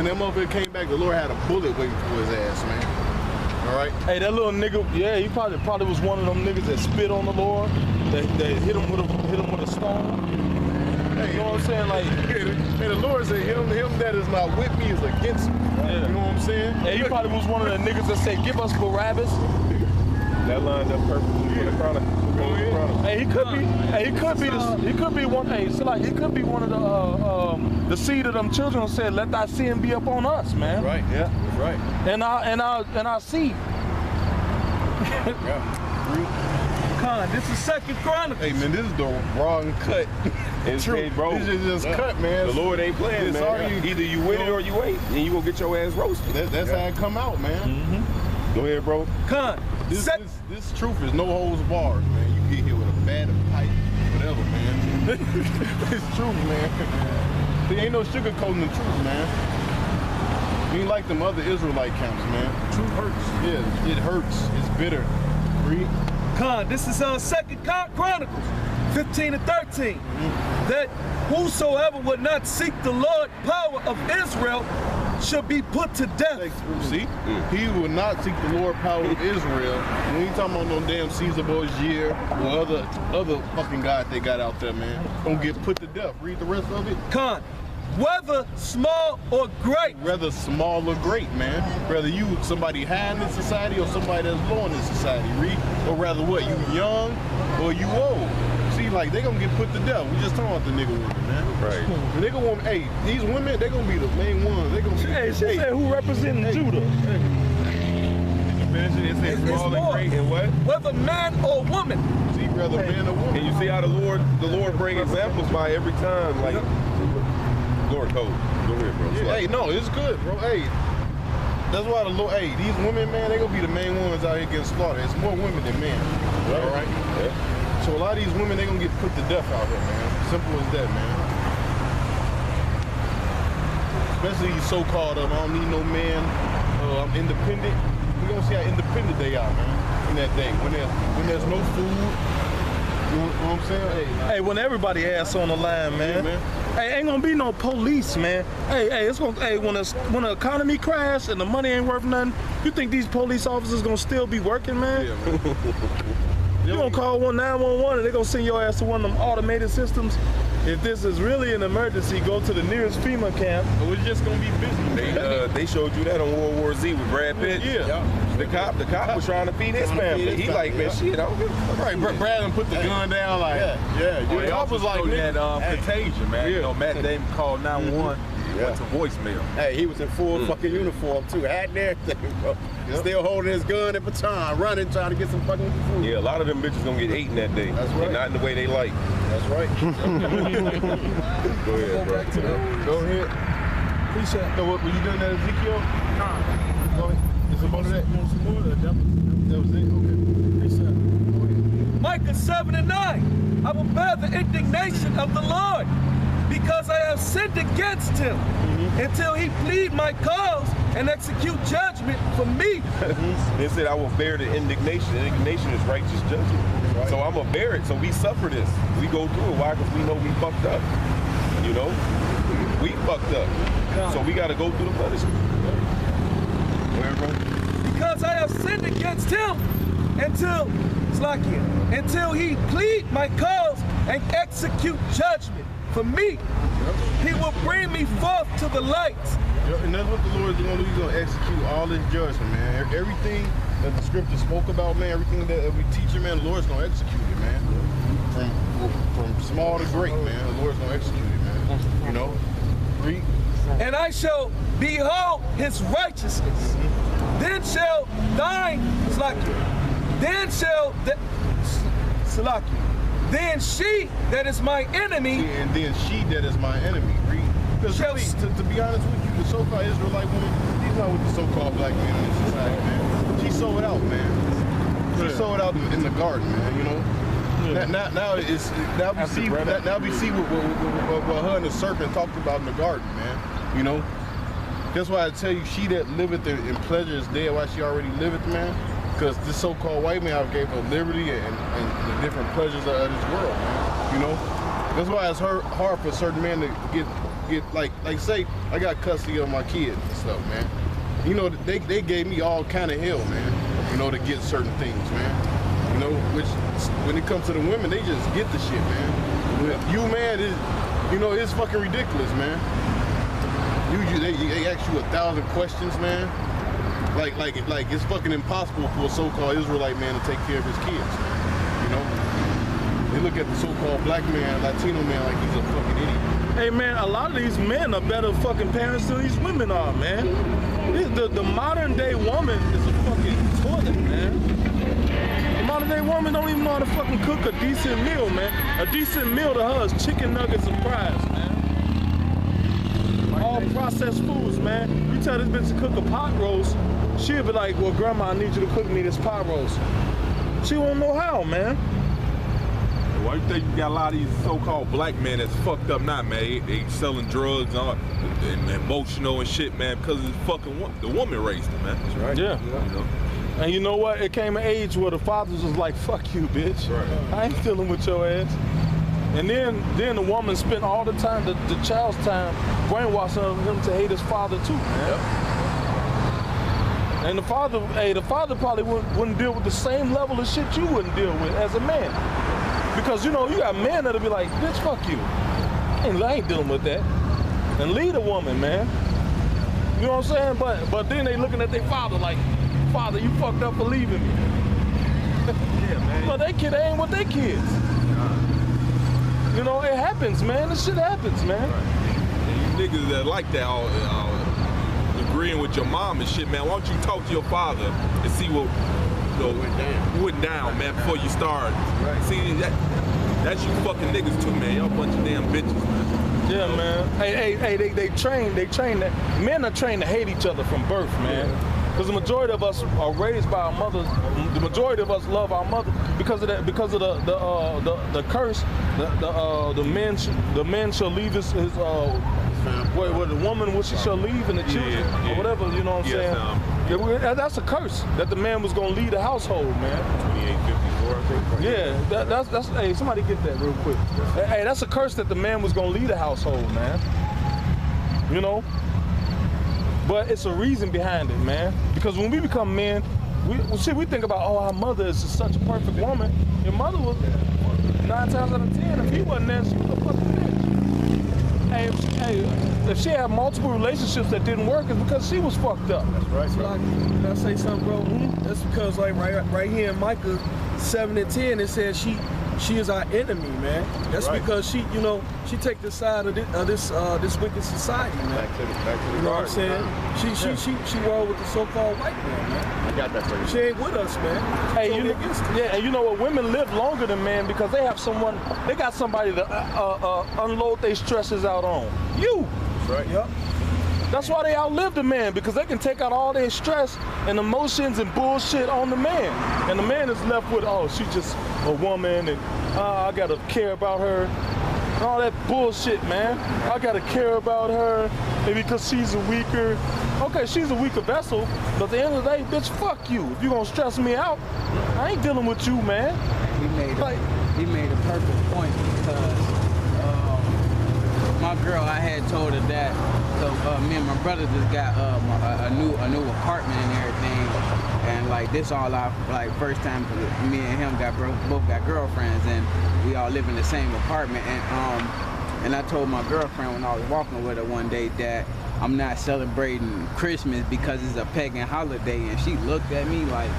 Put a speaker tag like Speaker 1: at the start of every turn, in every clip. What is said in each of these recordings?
Speaker 1: when that motherfucker came back, the Lord had a bullet waiting for his ass, man. All right.
Speaker 2: Hey, that little nigga, yeah, he probably was one of them niggas that spit on the Lord, that hit him with a stone. Hey, you know what I'm saying? Like,
Speaker 1: hey, the Lord said, him that is not with me is against me.
Speaker 2: Yeah.
Speaker 1: You know what I'm saying?
Speaker 2: Hey, he probably was one of the niggas that said, "Give us Barabbas."
Speaker 3: That lined up perfectly for the Chronicles.
Speaker 2: Hey, he could be one. Hey, so like he could be one of the seed of them children who said, "Let thy sin be upon us, man."
Speaker 1: Right. Yeah. That's right.
Speaker 2: And our seed.
Speaker 1: Yeah.
Speaker 4: Con, this is Second Chronicles.
Speaker 1: Hey man, this is the wrong cut.
Speaker 3: It's hey, bro.
Speaker 1: This is just cut, man.
Speaker 3: The Lord ain't playing, man. Either you win it or you ain't, and you gonna get your ass roasted.
Speaker 1: That's how it come out, man.
Speaker 2: Mm-hmm.
Speaker 3: Go ahead, bro.
Speaker 4: Con,
Speaker 1: This truth is no holds barred, man. You get here with a bat, a pipe, whatever, man. It's truth, man. There ain't no sugarcoating the truth, man. You ain't like them other Israelite camps, man. Truth hurts. Yeah, it hurts. It's bitter. Read.
Speaker 4: Con, this is Second Chronicles 15 and 13. That whosoever would not seek the Lord power of Israel should be put to death.
Speaker 1: See? He will not seek the Lord power of Israel. We ain't talking about no damn Caesar Borgia or other fucking God they got out there, man. Gonna get put to death. Read the rest of it.
Speaker 4: Con, whether small or great.
Speaker 1: Rather small or great, man. Whether you somebody high in this society or somebody that's low in this society. Read. Or rather what? You young or you old. See, like they gonna get put to death. We just talking about the nigga women, man.
Speaker 3: Right.
Speaker 1: The nigga woman, hey, these women, they gonna be the main ones. They gonna be.
Speaker 2: Hey, she said who representing Judah?
Speaker 3: It says small and great and what?
Speaker 4: Whether man or woman.
Speaker 1: See, rather man or woman.
Speaker 3: And you see how the Lord bring examples by every time, like Lord Code. Go ahead, bro.
Speaker 1: Yeah, hey, no, it's good, bro. Hey, that's why the Lord. Hey, these women, man, they gonna be the main ones out here getting slaughtered. It's more women than men.
Speaker 3: Right.
Speaker 1: All right.
Speaker 3: Yeah.
Speaker 1: So a lot of these women, they gonna get put to death out here, man. Simple as that, man. Especially these so-called, I don't need no man. I'm independent. We gonna see how independent they are, man. In that day, when there's no food. You know what I'm saying?
Speaker 2: Hey, when everybody ass on the line, man.
Speaker 1: Yeah, man.
Speaker 2: Hey, ain't gonna be no police, man. Hey, it's gonna. Hey, when the economy crash and the money ain't worth nothing, you think these police officers gonna still be working, man?
Speaker 1: Yeah, man.
Speaker 2: You gonna call 911 and they gonna send your ass to one of them automated systems. If this is really an emergency, go to the nearest FEMA camp.
Speaker 1: So it's just gonna be busy.
Speaker 3: They showed you that on World War Z with Brad Pitt.
Speaker 1: Yeah.
Speaker 3: The cop was trying to feed his family. He like, man, shit, I don't give a fuck.
Speaker 1: Right, Brad put the gun down like,
Speaker 5: Yeah.
Speaker 1: the cop was like,
Speaker 5: that Contagion, man.
Speaker 1: Yeah.
Speaker 5: You know, Matt Damon called 911. Went to voicemail.
Speaker 6: Hey, he was in full fucking uniform too, hat and everything, bro.
Speaker 1: Yep.
Speaker 6: Still holding his gun and baton, running, trying to get some fucking food.
Speaker 3: Yeah, a lot of them bitches gonna get eaten that day.
Speaker 1: That's right.
Speaker 3: And not in the way they like.
Speaker 1: that's right.
Speaker 3: Go ahead, bro.
Speaker 1: Go ahead.
Speaker 2: Appreciate it.
Speaker 1: So what were you doing that, Ezekiel? Go ahead. Is some more of that? That was it? Okay.
Speaker 4: Micah 7 and 9. I will bear the indignation of the Lord because I have sinned against him until he plead my cause and execute judgment for me.
Speaker 3: They said I will bear the indignation. Indignation is righteous judgment.
Speaker 1: Right.
Speaker 3: So I'm gonna bear it. So we suffer this. We go through it. Why? Because we know we fucked up. You know? We fucked up. So we gotta go through the punishment. Where, bro?
Speaker 4: Because I have sinned against him until he plead my cause and execute judgment for me. He will bring me forth to the light.
Speaker 1: And that's what the Lord is going to do. He's going to execute all his judgment, man. Everything that the scripture spoke about, man, everything that we teach him, man, the Lord's going to execute it, man. From small to great, man, the Lord's going to execute it, man. You know? Read.
Speaker 4: And I shall behold his righteousness. Then shall then she that is my enemy.
Speaker 1: And then she that is my enemy. Read. Because really, to be honest with you, the so-called Israelite woman, she's not with the so-called black men in this society, man. She sold out, man. She sold out in the garden, man, you know? Now we see what her and the serpent talked about in the garden, man. You know? That's why I tell you, she that liveth in pleasure is dead while she already liveth, man. Because this so-called white man gave her liberty and the different pleasures of this world, man. You know? That's why it's hard for certain men to get get like say I got custody of my kids and stuff, man. You know, they gave me all kind of hell, man. You know, to get certain things, man. You know, which when it comes to the women, they just get the shit, man. With you, man, it's fucking ridiculous, man. They ask you 1,000 questions, man. Like it's fucking impossible for a so-called Israelite man to take care of his kids, man. You know? They look at the so-called black man, Latino man, like he's a fucking idiot.
Speaker 2: Hey man, a lot of these men are better fucking parents than these women are, man. The modern day woman is a fucking toilet, man. The modern day woman don't even know how to fucking cook a decent meal, man. A decent meal to her is chicken nuggets and fries, man. All processed foods, man. You tell this bitch to cook a pot roast, she'll be like, well, grandma, I need you to cook me this pot roast. She won't know how, man.
Speaker 5: Why you think you got a lot of these so-called black men that's fucked up now, man? They selling drugs and emotional and shit, man, because it's fucking the woman raised them, man. That's right.
Speaker 2: Yeah.
Speaker 5: You know?
Speaker 2: And you know what? It came an age where the fathers was like, fuck you, bitch.
Speaker 5: Right.
Speaker 2: I ain't dealing with your ass. And then the woman spent all the time, the child's time, brainwashing him to hate his father too, man. Yep. And the father probably wouldn't deal with the same level of shit you wouldn't deal with as a man. Because, you know, you got men that'll be like, bitch, fuck you. I ain't dealing with that. And lead a woman, man. You know what I'm saying? But then they looking at their father like, father, you fucked up for leaving me.
Speaker 5: Yeah, man.
Speaker 2: But they ain't with their kids. You know, it happens, man. This shit happens, man.
Speaker 5: Right. And you niggas that like that, all agreeing with your mom and shit, man. Why don't you talk to your father and see what went down, man, before you start. Right. See, that's you fucking niggas too, man. Y'all a bunch of damn bitches, man.
Speaker 2: Yeah, man. Hey, they train that. Men are trained to hate each other from birth, man. Because the majority of us are raised by our mothers. The majority of us love our mother because of that. Because of the curse. The man shall leave his the woman which she shall leave and the children or whatever. You know what I'm saying? That's a curse that the man was gonna lead the household, man.
Speaker 5: 2854, I think.
Speaker 2: Yeah, that's. Hey, somebody get that real quick. Hey, that's a curse that the man was gonna lead a household, man. You know. But it's a reason behind it, man. Because when we become men, we think about, oh, our mother is such a perfect woman. Your mother was 9 times out of 10. If he wasn't there, she was a fucking bitch. Hey, if she had multiple relationships that didn't work, it's because she was fucked up.
Speaker 4: That's right. So can I say something, bro? That's because, like, right here in Micah 7 and 10, it says she is our enemy, man. That's because she take the side of this wicked society, man.
Speaker 6: Back to the
Speaker 4: you know what I'm saying? She roll with the so-called white man.
Speaker 6: I got that for you.
Speaker 4: She ain't with us, man.
Speaker 2: Hey, and you know what? Women live longer than men because they got somebody to unload their stresses out on. You.
Speaker 6: That's right.
Speaker 4: Yep.
Speaker 2: That's why they outlive the man, because they can take out all their stress and emotions and bullshit on the man. And the man is left with, oh, she's just a woman and I gotta care about her. And all that bullshit, man. I gotta care about her maybe because she's weaker. Okay, she's a weaker vessel, but at the end of the day, bitch, fuck you. If you gonna stress me out, I ain't dealing with you, man.
Speaker 7: He made a perfect point because my girl, I had told her that. So me and my brother just got a new apartment and everything, and like this all our like first time me and him both got girlfriends, and we all live in the same apartment. And I told my girlfriend when I was walking with her one day that I'm not celebrating Christmas because it's a pagan holiday, and she looked at me like,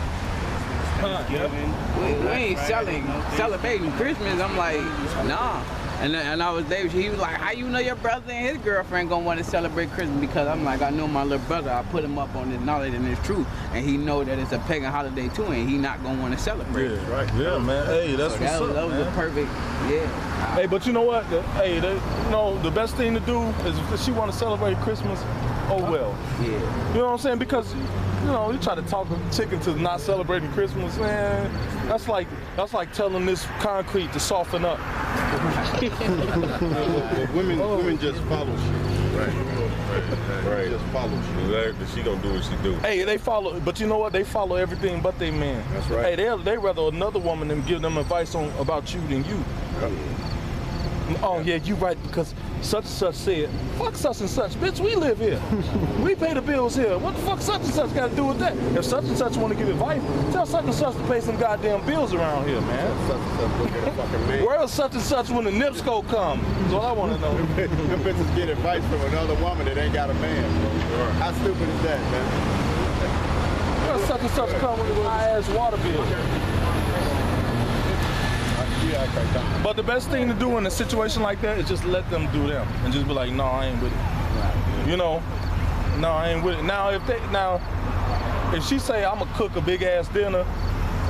Speaker 7: we ain't celebrating Christmas. I'm like, nah. And I was there, he was like, how you know your brother and his girlfriend gonna want to celebrate Christmas? Because I'm like, I know my little brother, I put him up on this knowledge and it's true. And he know that it's a pagan holiday too, and he not gonna want to celebrate.
Speaker 2: Yeah, right. Yeah, man. Hey, that's what's up,
Speaker 7: that was
Speaker 2: man.
Speaker 7: a perfect, yeah.
Speaker 2: Hey, but you know what? The best thing to do is if she want to celebrate Christmas, oh well.
Speaker 7: Yeah.
Speaker 2: You know what I'm saying? Because, you try to talk a chick into not celebrating Christmas, man. That's like telling this concrete to soften up.
Speaker 1: Women just follow shit. Right. Just follow shit.
Speaker 3: She gonna do what she do.
Speaker 2: Hey, they follow, but you know what? They follow everything but they man.
Speaker 1: That's right.
Speaker 2: Hey, they rather another woman than give them advice about you than you.
Speaker 1: Yeah.
Speaker 2: Oh yeah, you right, because such and such said, fuck such and such, bitch, we live here. We pay the bills here. What the fuck such and such got to do with that? If such and such want to give advice, tell such and such to pay some goddamn bills around here, man.
Speaker 6: Such and such look at a fucking man.
Speaker 2: Where is such and such when the NIPSCO come? That's all I want to know.
Speaker 6: Them bitches get advice from another woman that ain't got a man, bro. How stupid is that, man?
Speaker 2: Where is such and such come with a high-ass water bill?
Speaker 6: Yeah, okay,
Speaker 2: But the best thing to do in a situation like that is just let them do them and just be like, no, I ain't with it. You know, no, I ain't with it. Now, if she say I'm gonna cook a big ass dinner,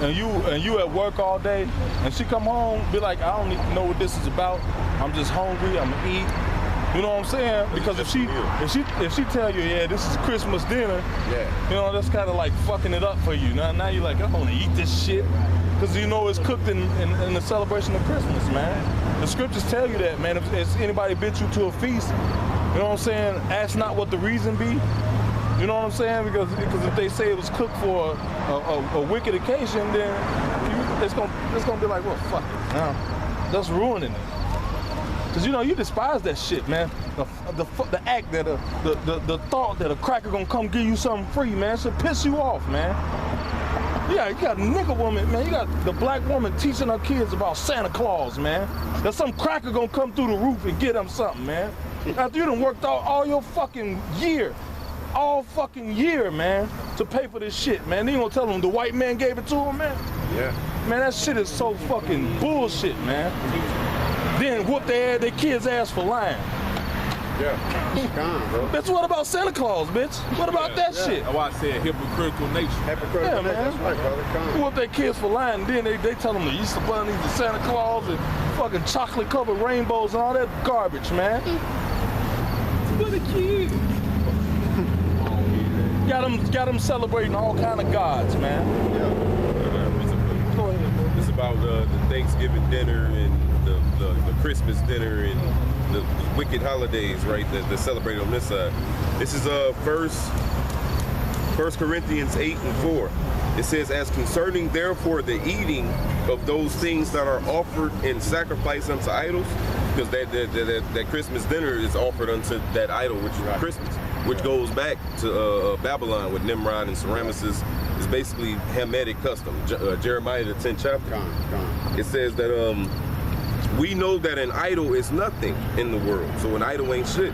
Speaker 2: and you at work all day, and she come home, be like, I don't need to know what this is about. I'm just hungry. I'm gonna eat. You know what I'm saying? Because if she tell you, yeah, this is Christmas dinner,
Speaker 6: yeah,
Speaker 2: you know, that's kind of like fucking it up for you. Now you're like, I want to eat this shit. Because you know it's cooked in the celebration of Christmas, man. The scriptures tell you that, man. If anybody bid you to a feast, you know what I'm saying? Ask not what the reason be. You know what I'm saying? Because if they say it was cooked for a wicked occasion, then it's gonna be like, well, fuck it. Now, that's ruining it. Because you know you despise that shit, man. The act that the thought that a cracker gonna come give you something free, man, should piss you off, man. Yeah, you got nigga woman, man. You got the black woman teaching her kids about Santa Claus, man. That some cracker gonna come through the roof and get them something, man. After you done worked all your fucking year, man, to pay for this shit, man. Then you gonna tell them the white man gave it to him, man?
Speaker 6: yeah.
Speaker 2: Man, that shit is so fucking bullshit, man. Then whoop their kids' ass for lying.
Speaker 6: Yeah, gone, bro.
Speaker 2: Bitch, what about Santa Claus, bitch? What about that shit?
Speaker 5: That's why I said hypocritical nature.
Speaker 6: Hypocritical,
Speaker 2: Yeah, man.
Speaker 6: that's right, brother. Gone.
Speaker 2: Whoop their kids for lying, then they tell them the Easter bunnies, the Santa Claus, and fucking chocolate-covered rainbows and all that garbage, man. What a kid. Got them celebrating all kind of gods, man. Go ahead, bro.
Speaker 3: It's about the Thanksgiving dinner and the Christmas dinner and the wicked holidays, right? That celebrated on this side. This is First Corinthians 8:4. It says, as concerning therefore the eating of those things that are offered in sacrifice unto idols, because that Christmas dinner is offered unto that idol, which is Christmas, which goes back to Babylon with Nimrod and Semiramis. Is basically Hamitic custom. Jeremiah the 10th chapter.
Speaker 6: Gone.
Speaker 3: It says that we know that an idol is nothing in the world, so an idol ain't shit,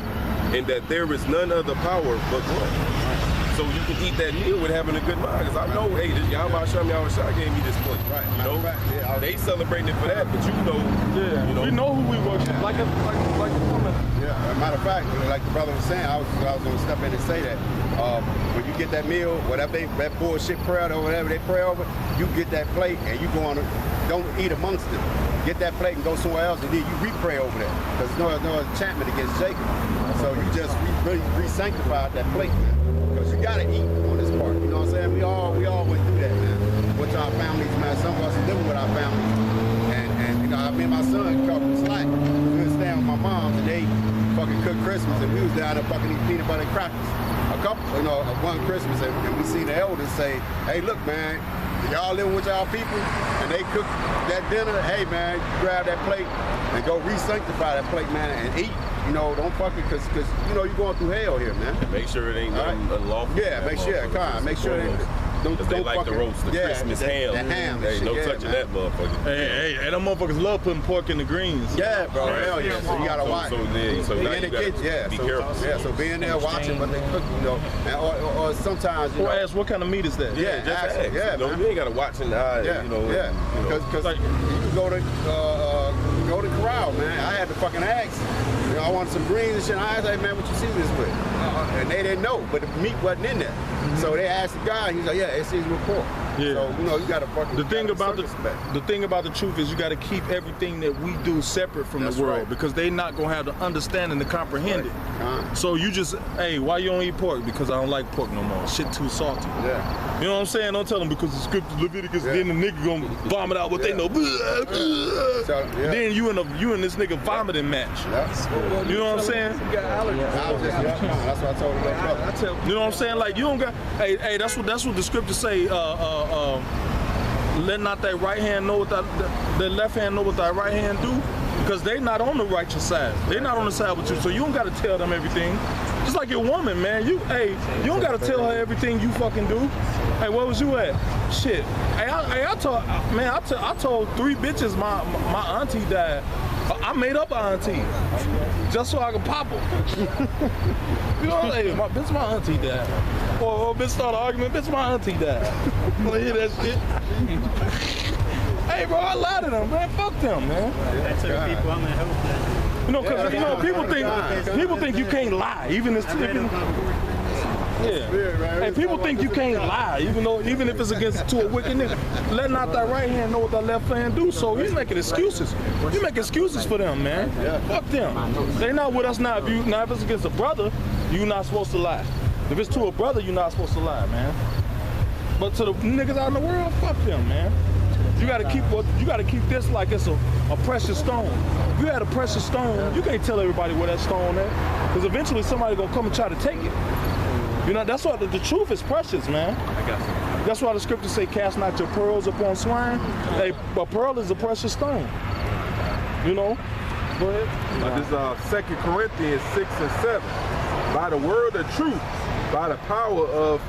Speaker 3: and that there is none other power but one. So you can eat that meal with having a good mind, because I know, hey, this Yahweh Hashem Yahushua gave me this plate.
Speaker 6: Right.
Speaker 3: You know,
Speaker 6: Yeah,
Speaker 3: they celebrating it for that, but you know,
Speaker 2: Yeah,
Speaker 3: you know,
Speaker 2: we know who we worship. Like a woman.
Speaker 6: Yeah, matter of fact, like the brother was saying, I was gonna step in and say that when you get that meal, whatever that bullshit prayer or whatever they pray over, you get that plate and you go on, don't eat amongst them. Get that plate and go somewhere else, and then you re-pray over that. Because there's no enchantment against Jacob. So you just re-sanctified that plate, man. Because you gotta eat on this part. You know what I'm saying? We all went through that, man. With our families, man. Some of us are living with our families. And you know, me and my son cut from slack. We was staying with my mom and they fucking cooked Christmas, and we was down there fucking eating peanut butter and crackers. One Christmas, and we seen the elders say, hey, look, man, y'all living with y'all people, and they cook that dinner, hey, man, you grab that plate and go re-sanctify that plate, man, and eat. You know, don't fucking, because you know, you're going through hell here, man.
Speaker 3: make sure it ain't nothing unlawful.
Speaker 6: Yeah, make sure, make sure it ain't.
Speaker 3: Because they like to roast the Christmas ham.
Speaker 6: The ham.
Speaker 3: Hey, no
Speaker 6: shit,
Speaker 3: touching
Speaker 6: man.
Speaker 3: that motherfucker.
Speaker 2: Hey, them motherfuckers love putting pork in the greens.
Speaker 6: Yeah, bro.
Speaker 3: Right.
Speaker 6: Hell yeah. So you gotta watch.
Speaker 3: So
Speaker 6: be
Speaker 3: now
Speaker 6: in
Speaker 3: you
Speaker 6: the
Speaker 3: gotta
Speaker 6: kitchen, yeah.
Speaker 3: be
Speaker 6: So,
Speaker 3: careful.
Speaker 6: yeah, so being there watching what they cook, you know, and, or sometimes, you
Speaker 2: Or
Speaker 6: know.
Speaker 2: ask what kind of meat is that?
Speaker 6: Yeah,
Speaker 3: Just
Speaker 6: ask,
Speaker 3: ask.
Speaker 6: yeah,
Speaker 3: You know,
Speaker 6: man.
Speaker 3: you ain't gotta watch in the eye.
Speaker 6: Yeah,
Speaker 3: You know,
Speaker 6: yeah.
Speaker 3: you know.
Speaker 6: Because you can go to corral, man. I had to fucking ask. You know, I wanted some greens and shit. I asked, hey, man, what you season this with? And they didn't know, but the meat wasn't in there. So they asked the guy, he's like, yeah, it's seasoned with pork.
Speaker 2: Yeah.
Speaker 6: So, you know, you gotta fucking.
Speaker 2: The thing about
Speaker 6: circumspect.
Speaker 2: the thing about the truth is you got to keep everything that we do separate from
Speaker 6: That's
Speaker 2: the world
Speaker 6: right.
Speaker 2: because they not gonna have the understanding to comprehend it. So you just, hey, why you don't eat pork? Because I don't like pork no more. Shit too salty.
Speaker 6: Yeah.
Speaker 2: You know what I'm saying? Don't tell them because the scripture Leviticus.
Speaker 6: Yeah.
Speaker 2: Then the nigga gonna vomit out what they know.
Speaker 6: So, yeah.
Speaker 2: Then you in this nigga vomiting match.
Speaker 6: Yeah.
Speaker 2: You know what I'm saying?
Speaker 6: I was just, that's what I told him.
Speaker 2: You know what I'm saying? Like you don't got. Hey, that's what the scriptures say. Let not thy right hand know what thy left hand know what thy right hand do. because they not on the righteous side. They not on the side with you, so you don't gotta tell them everything. Just like your woman, man. You don't gotta tell her everything you fucking do. Hey, where was you at? Shit. Hey, I told 3 bitches my auntie died. I made up an auntie just so I could pop her. You know, hey, my auntie died. Or bitch start an argument, bitch, my auntie died. Well, hear that shit. Hey, bro, I lied to them, man. Fuck them, man.
Speaker 8: That's the people I'm gonna help them.
Speaker 2: You know, because people think you can't lie, even if Hey, people think you can't lie, even if it's against to a wicked nigga. Let not thy right hand know what thy left hand do. So you making excuses. You make excuses for them, man. Fuck them. They not with us now. If it's against a brother, you not supposed to lie. If it's to a brother, you're not supposed to lie, man. But to the niggas out in the world, fuck them, man. You gotta keep this like it's a precious stone. If you had a precious stone, you can't tell everybody where that stone is, because eventually somebody gonna come and try to take it. You know, that's why the truth is precious, man.
Speaker 5: I got you.
Speaker 2: That's why the scriptures say, cast not your pearls upon swine. A pearl is a precious stone. You know? Go ahead.
Speaker 5: This is 2 Corinthians 6 and 7. By the word of truth, by the power of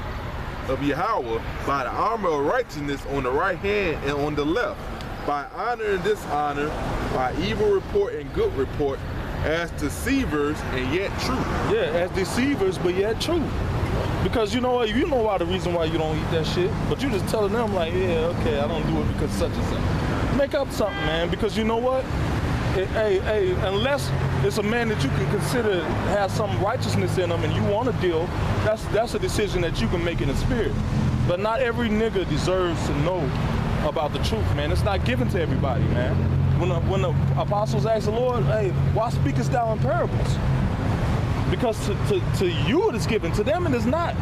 Speaker 5: Yahweh, by the armor of righteousness on the right hand and on the left, by honor and dishonor, by evil report and good report, as deceivers and yet true.
Speaker 2: Yeah, as deceivers, but yet true. Because you know what, you know why the reason why you don't eat that shit, but you just telling them like, yeah, okay, I don't do it because such and such. Make up something, man, because you know what? Hey, unless it's a man that you can consider has some righteousness in him and you want to deal, that's a decision that you can make in the spirit. But not every nigga deserves to know about the truth, man. It's not given to everybody, man. When the apostles asked the Lord, hey, why speakest thou in parables? Because to you it is given, to them it is not.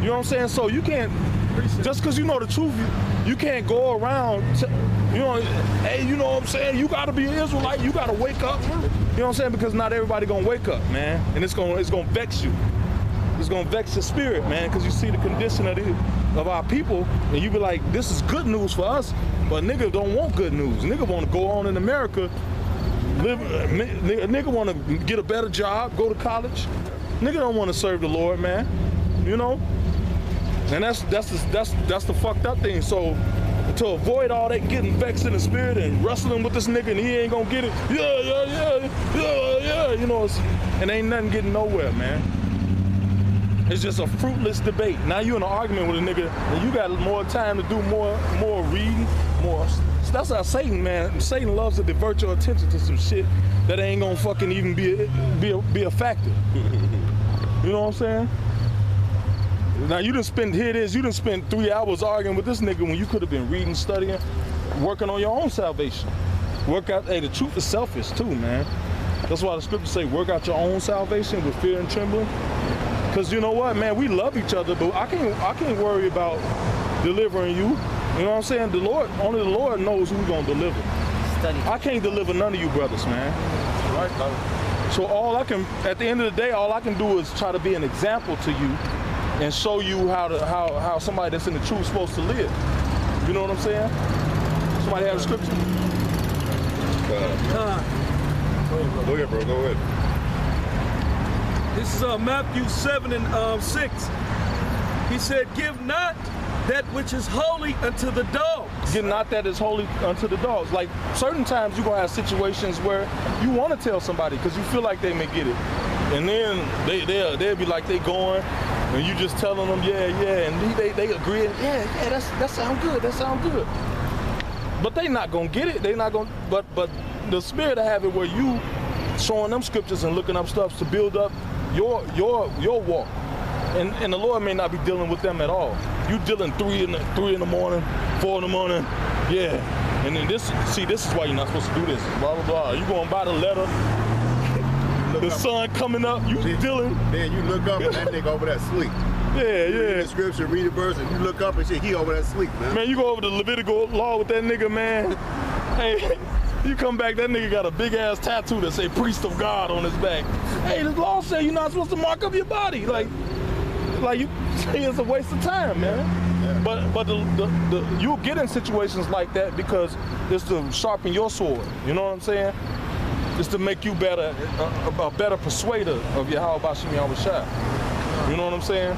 Speaker 2: You know what I'm saying? So you can't, just because you know the truth, you can't go around, hey, you know what I'm saying? You gotta be an Israelite, you gotta wake up. You know what I'm saying? Because not everybody gonna wake up, man. And it's gonna vex you. It's gonna vex your spirit, man, because you see the condition of our people, and you be like, this is good news for us, but niggas don't want good news. Nigga want to go on in America, nigga want to get a better job, go to college. Nigga don't want to serve the Lord, man. You know, and that's the fucked up thing. So to avoid all that getting vexed in the spirit and wrestling with this nigga and he ain't gonna get it, yeah, you know, and ain't nothing getting nowhere, man. It's just a fruitless debate. Now you in an argument with a nigga and you got more time to do more reading, more. That's how Satan, man. Satan loves to divert your attention to some shit that ain't gonna fucking even be a factor. You know what I'm saying? Now you done spend 3 hours arguing with this nigga when you could have been reading, studying, working on your own salvation. The truth is selfish too, man. That's why the scriptures say, work out your own salvation with fear and trembling. Cause you know what, man, we love each other, but I can't worry about delivering you. You know what I'm saying? Only the Lord knows who's gonna deliver. I can't deliver none of you brothers, man. Right, brother. So at the end of the day, all I can do is try to be an example to you and show you how somebody that's in the truth is supposed to live. You know what I'm saying? Somebody have a scripture?
Speaker 3: Go ahead, bro. Go ahead.
Speaker 4: This is Matthew 7 and 6. He said, give not that which is holy unto the dogs.
Speaker 2: Give not that is holy unto the dogs. Like certain times you're going to have situations where you want to tell somebody because you feel like they may get it. And then they'll be like they going and you just telling them, yeah, and they agree, yeah, that sound good, that sound good. But they not going to get it. They not going to, but the spirit of have it where you showing them scriptures and looking up stuff to build up your walk. And the Lord may not be dealing with them at all. You dealing 3 in the morning, 4 in the morning, yeah. And then this is why you're not supposed to do this. Blah blah blah. You going by the letter. The sun coming up, you dealing.
Speaker 6: Then you look up and that nigga over there sleep.
Speaker 2: Yeah.
Speaker 6: Read the scripture, read the verse, and you look up and shit, he over there sleep, man.
Speaker 2: Man, you go over the Levitical law with that nigga, man. Hey, you come back, that nigga got a big ass tattoo that say priest of God on his back. Hey, the law say you're not supposed to mark up your body. Like, like you, it's a waste of time, man.
Speaker 1: Yeah.
Speaker 2: But you'll get in situations like that because it's to sharpen your sword. You know what I'm saying? It's to make you better, a better persuader of Yahweh Bashim Yahushua. You know what I'm saying?